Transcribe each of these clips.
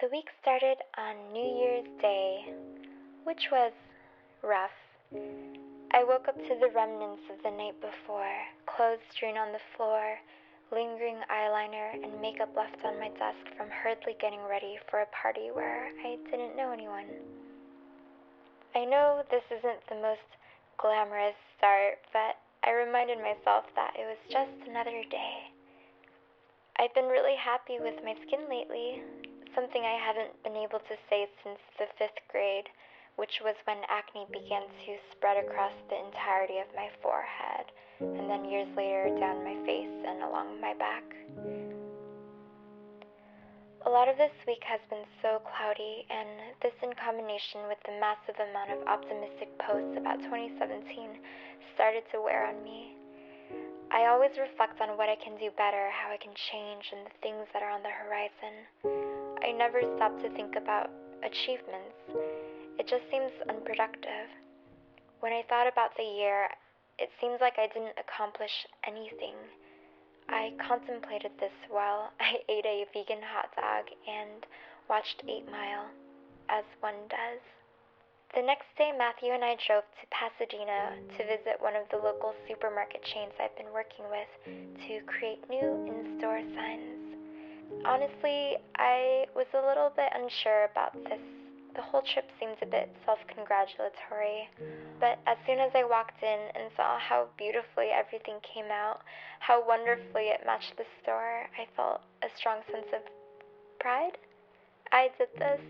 The week started on New Year's Day, which was rough. I woke up to the remnants of the night before, clothes strewn on the floor, lingering eyeliner and makeup left on my desk from hurriedly getting ready for a party where I didn't know anyone. I know this isn't the most glamorous start, but I reminded myself that it was just another day. I've been really happy with my skin lately, something I haven't been able to say since the 5th grade, which was when acne began to spread across the entirety of my forehead, and then years later down my face and along my back. A lot of this week has been so cloudy, and this in combination with the massive amount of optimistic posts about 2017 started to wear on me. I always reflect on what I can do better, how I can change, and the things that are on the horizon. I never stop to think about achievements. It just seems unproductive. When I thought about the year, it seems like I didn't accomplish anything. I contemplated this while I ate a vegan hot dog and watched 8 Mile, as one does. The next day, Matthew and I drove to Pasadena to visit one of the local supermarket chains I've been working with to create new in-store signs. Honestly, I was a little bit unsure about this. The whole trip seemed a bit self-congratulatory, but as soon as I walked in and saw how beautifully everything came out, how wonderfully it matched the store, I felt a strong sense of pride. I did this.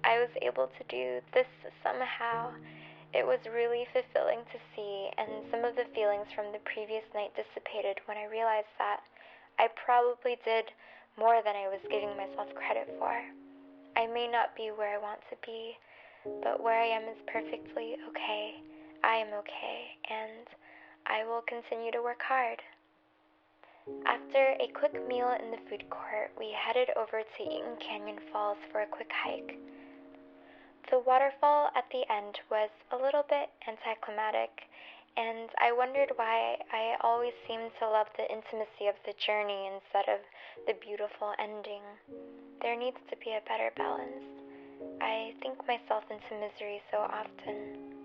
I was able to do this somehow. It was really fulfilling to see, and some of the feelings from the previous night dissipated when I realized that I probably did more than I was giving myself credit for. I may not be where I want to be, but where I am is perfectly okay. I am okay, and I will continue to work hard. After a quick meal in the food court, we headed over to Eaton Canyon Falls for a quick hike. The waterfall at the end was a little bit anticlimactic, and I wondered why I always seemed to love the intimacy of the journey instead of the beautiful ending. There needs to be a better balance. I think myself into misery so often.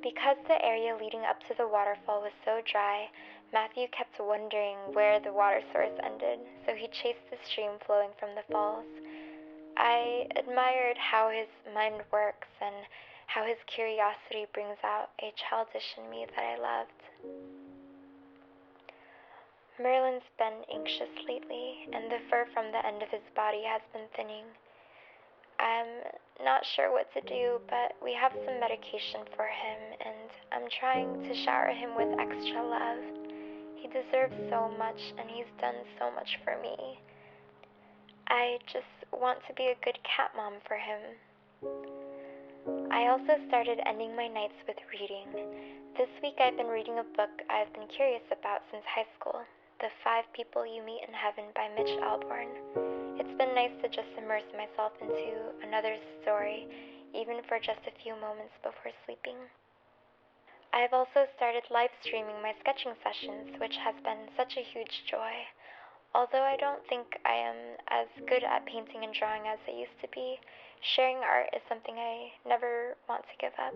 Because the area leading up to the waterfall was so dry, Matthew kept wondering where the water source ended, so he chased the stream flowing from the falls. I admired how his mind works and how his curiosity brings out a childish in me that I loved. Merlin's been anxious lately, and the fur from the end of his body has been thinning. I'm not sure what to do, but we have some medication for him, and I'm trying to shower him with extra love. He deserves so much, and he's done so much for me. I just want to be a good cat mom for him. I also started ending my nights with reading. This week I've been reading a book I've been curious about since high school, The 5 People You Meet in Heaven by Mitch Albom. It's been nice to just immerse myself into another story, even for just a few moments before sleeping. I've also started live streaming my sketching sessions, which has been such a huge joy. Although I don't think I am as good at painting and drawing as I used to be, sharing art is something I never want to give up.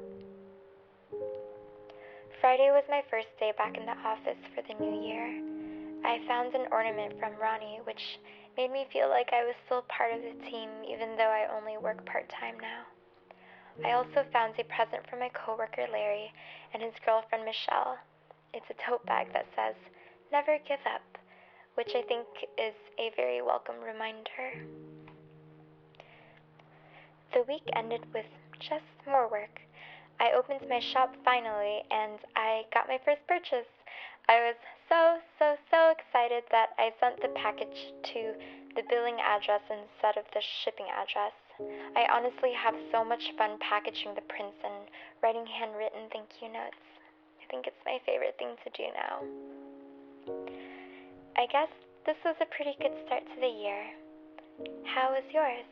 Friday was my first day back in the office for the new year. I found an ornament from Ronnie, which made me feel like I was still part of the team, even though I only work part-time now. I also found a present from my coworker Larry and his girlfriend Michelle. It's a tote bag that says, "Never give up," which I think is a very welcome reminder. The week ended with just more work. I opened my shop finally, and I got my first purchase. I was so excited that I sent the package to the billing address instead of the shipping address. I honestly have so much fun packaging the prints and writing handwritten thank you notes. I think it's my favorite thing to do now. I guess this was a pretty good start to the year. How was yours?